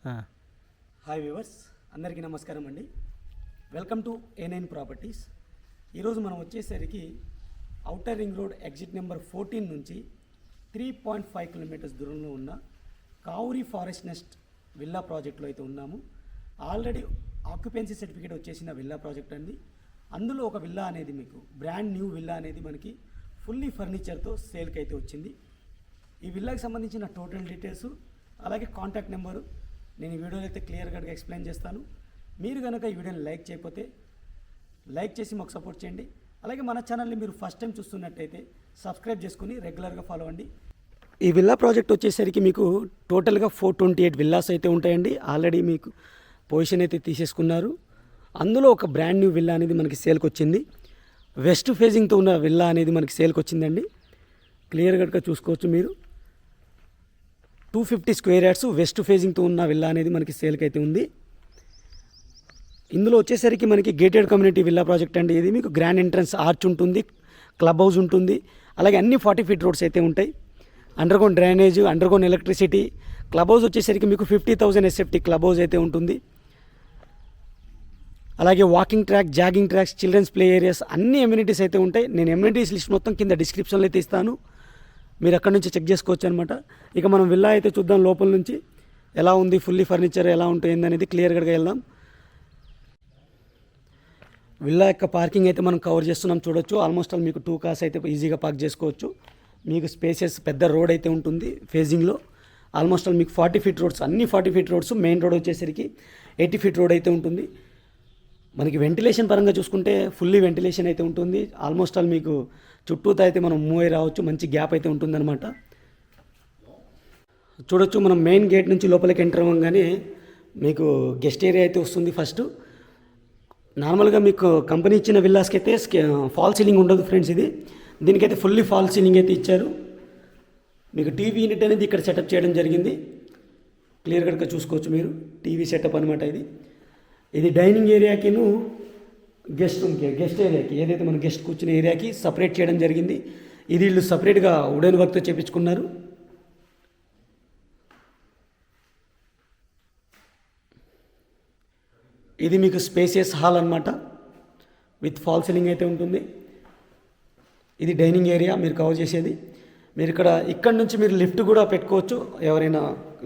Hi viewers, అందరికీ నమస్కారం అండి. Welcome to A9 properties. ఈరోజు మనం వచ్చేసరికి outer ring road exit number 14 నుంచి 3.5 కిలోమీటర్స్ దూరంలో ఉన్న కావురి ఫారెస్ట్ నెస్ట్ విల్లా ప్రాజెక్ట్లో అయితే ఉన్నాము. ఆల్రెడీ ఆక్యుపెన్సీ సర్టిఫికేట్ వచ్చేసిన విల్లా ప్రాజెక్ట్ అండి. అందులో ఒక విల్లా అనేది మీకు బ్రాండ్ న్యూ విల్లా అనేది మనకి ఫుల్లీ ఫర్నిచర్తో సేల్కి అయితే వచ్చింది. ఈ విల్లాకి సంబంధించిన టోటల్ డీటెయిల్స్ అలాగే కాంటాక్ట్ నెంబరు నేను ఈ వీడియోలో అయితే క్లియర్గా ఎక్స్ప్లెయిన్ చేస్తాను. మీరు కనుక ఈ వీడియోని లైక్ చేయకపోతే లైక్ చేసి మాకు సపోర్ట్ చేయండి. అలాగే మన ఛానల్ని మీరు ఫస్ట్ టైం చూస్తున్నట్టయితే సబ్స్క్రైబ్ చేసుకుని రెగ్యులర్గా ఫాలో అవ్వండి. ఈ విల్లా ప్రాజెక్ట్ వచ్చేసరికి మీకు టోటల్గా 428 విల్లాస్ అయితే ఉంటాయండి. ఆల్రెడీ మీకు పొజిషన్ అయితే తీసేసుకున్నారు. అందులో ఒక బ్రాండ్ న్యూ విల్లా అనేది మనకి సేల్కి వచ్చింది. వెస్ట్ ఫేజింగ్తో ఉన్న విల్లా అనేది మనకి సేల్కి వచ్చిందండి. క్లియర్గా చూసుకోవచ్చు మీరు. 250 స్క్వేర్ యార్డ్స్ వెస్ట్ ఫేజింగ్తో ఉన్న విల్లా అనేది మనకి సేల్కి అయితే ఉంది. ఇందులో వచ్చేసరికి మనకి గేటెడ్ కమ్యూనిటీ విల్లా ప్రాజెక్ట్ అండి. ఇది మీకు గ్రాండ్ ఎంట్రన్స్ ఆర్చ్ ఉంటుంది, క్లబ్ హౌస్ ఉంటుంది, అలాగే అన్ని 40 ఫీట్ రోడ్స్ అయితే ఉంటాయి. Underground drainage, underground electricity. Club house వచ్చేసరికి మీకు 50,000 SFT క్లబ్ హౌస్ అయితే ఉంటుంది. అలాగే walking track, jogging tracks, children's play areas అన్ని ఎమ్యూనిటీస్ అయితే ఉంటాయి. నేను ఎమ్యూనిటీస్ లిస్ట్ మొత్తం కింద డిస్క్రిప్షన్లో అయితే ఇస్తాను, మీరు అక్కడ నుంచి చెక్ చేసుకోవచ్చు అనమాట. ఇక మనం విల్లా అయితే చూద్దాం లోపల నుంచి ఎలా ఉంది, ఫుల్లీ ఫర్నిచర్ ఎలా ఉంటుంది అనేది క్లియర్గా వెళ్దాం. విల్లా యొక్క పార్కింగ్ అయితే మనం కవర్ చేస్తున్నాం, చూడొచ్చు. ఆల్మోస్ట్ ఆల్ మీకు 2 కార్స్ అయితే ఈజీగా పార్క్ చేసుకోవచ్చు. మీకు స్పేసెస్ పెద్ద రోడ్ అయితే ఉంటుంది ఫేజింగ్లో. ఆల్మోస్ట్ ఆల్ మీకు 40 ఫీట్ రోడ్స్, అన్ని 40 ఫీట్ రోడ్స్. మెయిన్ రోడ్ వచ్చేసరికి 80 ఫీట్ రోడ్ అయితే ఉంటుంది. మనకి వెంటిలేషన్ పరంగా చూసుకుంటే ఫుల్లీ వెంటిలేషన్ అయితే ఉంటుంది. ఆల్మోస్ట్ ఆల్ మీకు చుట్టూతో అయితే మనం మూవ్ అయి రావచ్చు, మంచి గ్యాప్ అయితే ఉంటుందన్నమాట. చూడొచ్చు, మనం మెయిన్ గేట్ నుంచి లోపలికి ఎంటర్ అవ్వగానే మీకు గెస్ట్ ఏరియా అయితే వస్తుంది. ఫస్ట్ నార్మల్గా మీకు కంపెనీ ఇచ్చిన విల్లాస్కి అయితే ఫాల్ సీలింగ్ ఉండదు ఫ్రెండ్స్. దీనికైతే ఫుల్లీ ఫాల్ సీలింగ్ అయితే ఇచ్చారు. మీకు టీవీ యూనిట్ అనేది ఇక్కడ సెటప్ చేయడం జరిగింది. క్లియర్గా చూసుకోవచ్చు మీరు. టీవీ సెటప్ అనమాట ఇది డైనింగ్ ఏరియాకిను గెస్ట్ రూమ్కి, గెస్ట్ ఏరియాకి, ఏదైతే మన గెస్ట్ కూర్చునే ఏరియాకి సపరేట్ చేయడం జరిగింది. ఇది వీళ్ళు సపరేట్గా వుడెన్ వర్క్తో చేపించుకున్నారు. ఇది మీకు స్పేసియస్ హాల్ అనమాట, విత్ ఫాల్ సీలింగ్ అయితే ఉంటుంది. ఇది డైనింగ్ ఏరియా మీరు కవర్ చేసేది. మీరు ఇక్కడ నుంచి మీరు లిఫ్ట్ కూడా పెట్టుకోవచ్చు. ఎవరైనా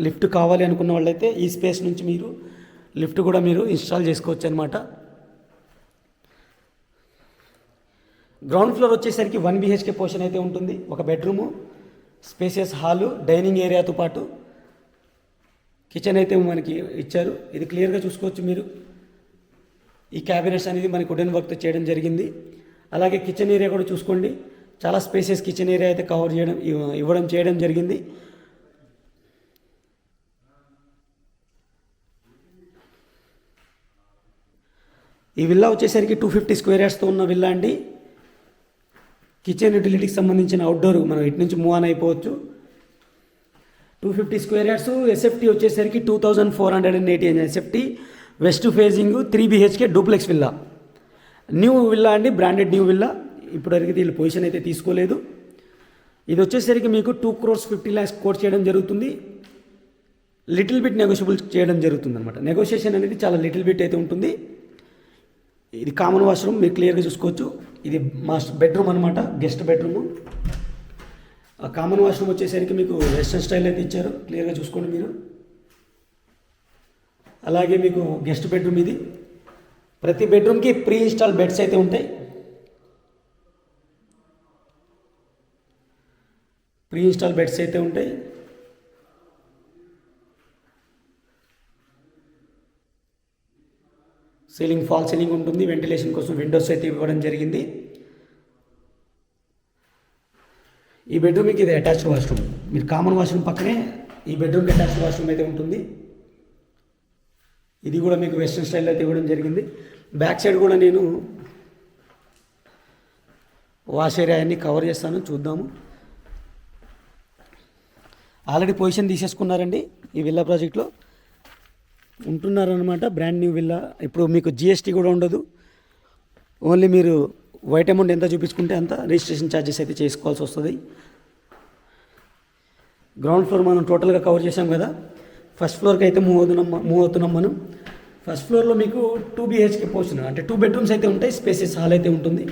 లిఫ్ట్ కావాలి అనుకున్న వాళ్ళైతే ఈ స్పేస్ నుంచి మీరు లిఫ్ట్ కూడా మీరు ఇన్స్టాల్ చేసుకోవచ్చు అనమాట. గ్రౌండ్ ఫ్లోర్ వచ్చేసరికి 1 BHK పోర్షన్ అయితే ఉంటుంది. ఒక బెడ్రూము, స్పేసియస్ హాలు, డైనింగ్ ఏరియాతో పాటు కిచెన్ అయితే మనకి ఇచ్చారు. ఇది క్లియర్గా చూసుకోవచ్చు మీరు. ఈ క్యాబినెట్స్ అనేది మనకి వుడెన్ వర్క్తో చేయడం జరిగింది. అలాగే కిచెన్ ఏరియా కూడా చూసుకోండి, చాలా స్పేసియస్ కిచెన్ ఏరియా అయితే కవర్ చేయడం జరిగింది. ఈ విల్లా వచ్చేసరికి 250 స్క్వేర్ యార్డ్స్తో ఉన్న విల్లా అండి. కిచెన్ యూటిలిటీకి సంబంధించిన అవుట్డోర్ మనం ఇటు నుంచి మూవ్ ఆన్ అయిపోవచ్చు. 250 స్క్వేర్ యార్డ్స్. SFT వచ్చేసరికి 2480 SFT. West facing 3 BHK duplex villa. New villa అండి, బ్రాండెడ్ న్యూ విల్లా. ఇప్పటివరకు వీళ్ళు పొజిషన్ అయితే తీసుకోలేదు. ఇది వచ్చేసరికి మీకు 2,50 lakhs కోట్ చేయడం జరుగుతుంది. లిటిల్ బిట్ నెగోషియబుల్ చేయడం జరుగుతుంది అనమాట. నెగోషియేషన్ అనేది చాలా లిటిల్ బిట్ అయితే ఉంటుంది. ఇది కామన్ వాష్రూమ్, మీరు క్లియర్గా చూసుకోవచ్చు. ఇది మాస్టర్ బెడ్రూమ్ అనమాట, గెస్ట్ బెడ్రూము. కామన్ వాష్రూమ్ వచ్చేసరికి మీకు వెస్టర్న్ స్టైల్ అయితే ఇచ్చారు, క్లియర్గా చూసుకోండి మీరు. అలాగే మీకు గెస్ట్ బెడ్రూమ్ ఇది. ప్రతి బెడ్రూమ్కి ప్రీ ఇన్స్టాల్ బెడ్స్ అయితే ఉంటాయి. ప్రీ ఇన్స్టాల్ బెడ్స్ అయితే ఉంటాయి. సీలింగ్ ఫాల్ సీలింగ్ ఉంటుంది. వెంటిలేషన్ కోసం విండోస్ అయితే ఇవ్వడం జరిగింది. ఈ బెడ్రూమ్కి ఇది అటాచ్డ్ వాష్రూమ్. మీరు కామన్ వాష్రూమ్ పక్కనే ఈ బెడ్రూమ్కి అటాచ్డ్ వాష్రూమ్ అయితే ఉంటుంది. ఇది కూడా మీకు వెస్ట్రన్ స్టైల్లో అయితే ఇవ్వడం జరిగింది. బ్యాక్ సైడ్ కూడా నేను వాష్ ఏరియా అన్ని కవర్ చేస్తాను, చూద్దాము. ఆల్రెడీ పొజిషన్ తీసేసుకున్నారండి ఈ విల్లా ప్రాజెక్ట్లో. ఉంటున్నారనమాట. Brand new villa. ఇప్పుడు మీకు GST కూడా ఉండదు. ఓన్లీ మీరు వైట్ అమౌంట్ ఎంత చూపించుకుంటే అంత రిజిస్ట్రేషన్ ఛార్జెస్ అయితే చేసుకోవాల్సి వస్తుంది. గ్రౌండ్ ఫ్లోర్ మనం టోటల్గా కవర్ చేసాం కదా. ఫస్ట్ ఫ్లోర్కి అయితే మూవ్ అవుతున్నాం మనం. ఫస్ట్ ఫ్లోర్లో మీకు 2 BHK పోర్షన్, అంటే 2 బెడ్రూమ్స్ అయితే ఉంటాయి, స్పేసెస్ హాల్ అయితే ఉంటుంది.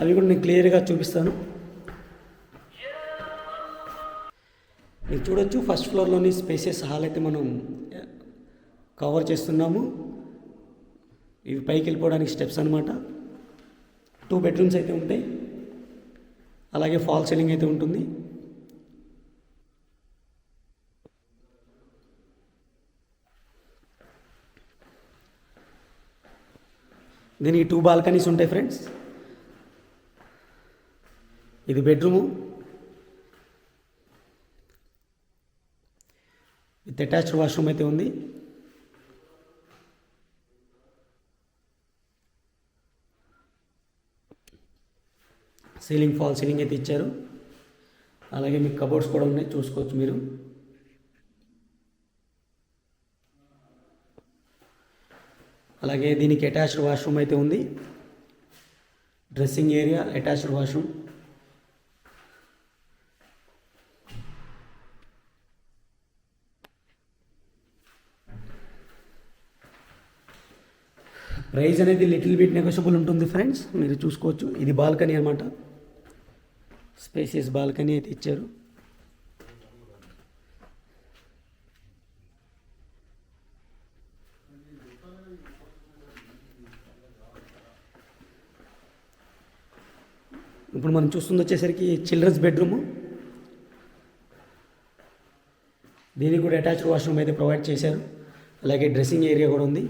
అవి కూడా నేను క్లియర్గా చూపిస్తాను. మీరు చూడొచ్చు ఫస్ట్ ఫ్లోర్లోని స్పేసెస్ హాల్ అయితే మనం కవర్ చేస్తున్నాము. ఇవి పైకి వెళ్ళిపోవడానికి స్టెప్స్ అనమాట. 2 బెడ్రూమ్స్ అయితే ఉంటాయి, అలాగే ఫాల్ సీలింగ్ అయితే ఉంటుంది. దీనికి 2 బాల్కనీస్ ఉంటాయి ఫ్రెండ్స్. ఇది బెడ్రూము విత్ అటాచ్డ్ వాష్రూమ్ అయితే ఉంది. సీలింగ్ ఫాల్ సీలింగ్ అయితే ఇచ్చారు. అలాగే మీకు కబోర్డ్స్ కూడా ఉన్నాయి, చూసుకోవచ్చు మీరు. అలాగే దీనికి అటాచ్డ్ వాష్రూమ్ అయితే ఉంది. Dressing area, attached washroom. Price అనేది లిటిల్ బిట్ నెగోషియబుల్ ఉంటుంది ఫ్రెండ్స్, మీరు చూసుకోవచ్చు. ఇది బాల్కనీ అనమాట, స్పేసియస్ బాల్కనీ అయితే ఇచ్చారు. ఇప్పుడు మనం చూస్తుంది వచ్చేసరికి చిల్డ్రన్స్ బెడ్రూము. దీనికి కూడా అటాచ్డ్ వాష్రూమ్ అయితే ప్రొవైడ్ చేశారు. అలాగే డ్రెస్సింగ్ ఏరియా కూడా ఉంది.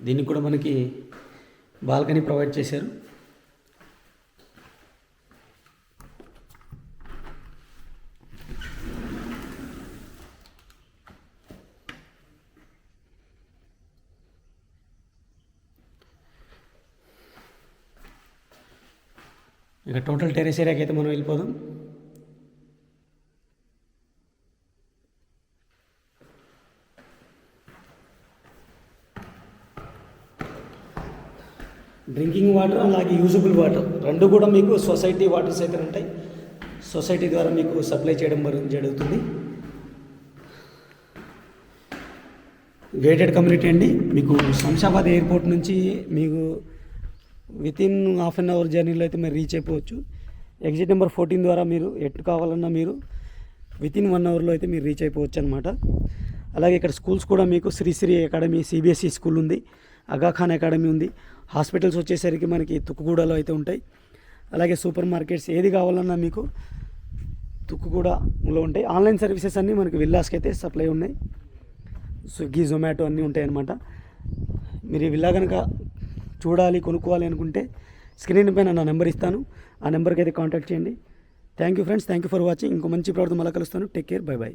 దీనికి కూడా మనకి బాల్కనీ ప్రొవైడ్ చేశారు. ఇక టోటల్ టెరెస్ ఏరియాకి అయితే మనం వెళ్ళిపోదాం. డ్రింకింగ్ వాటర్ అలాగే యూజబుల్ వాటర్ రెండు కూడా మీకు సొసైటీ వాటర్స్ అయితే ఉంటాయి. సొసైటీ ద్వారా మీకు సప్లై చేయడం జరుగుతుంది. గేటెడ్ కమ్యూనిటీ అండి. మీకు శంషాబాద్ ఎయిర్పోర్ట్ నుంచి మీకు వితిన్ హాఫ్ అన్ అవర్ జర్నీలో అయితే మీరు రీచ్ అయిపోవచ్చు. ఎగ్జిట్ నెంబర్ 14 ద్వారా మీరు ఎటు కావాలన్నా మీరు వితిన్ 1 అవర్లో అయితే మీరు రీచ్ అయిపోవచ్చు అనమాట. అలాగే ఇక్కడ స్కూల్స్ కూడా మీకు శ్రీశ్రీ అకాడమీ CBSE స్కూల్ ఉంది, అగాఖాన్ అకాడమీ ఉంది. హాస్పిటల్స్ వచ్చేసరికి మనకి తుక్కుగూడలో అయితే ఉంటాయి. అలాగే సూపర్ మార్కెట్స్ ఏది కావాలన్నా మీకు తుక్కుగూడలో ఉంటాయి. ఆన్లైన్ సర్వీసెస్ అన్నీ మనకి విల్లాస్కి అయితే సప్లై ఉన్నాయి. స్విగ్గీ, జొమాటో అన్నీ ఉంటాయి అన్నమాట. మీరు ఈ విల్లా కనుక చూడాలి, కొనుక్కోవాలి అనుకుంటే స్క్రీన్ పైన నా నెంబర్ ఇస్తాను, ఆ నెంబర్కి అయితే కాంటాక్ట్ చేయండి. Thank you friends, thank you for watching. ఇంకో మంచి ప్రోడక్ట్ మళ్ళీ కలుస్తాను. Take care, by by.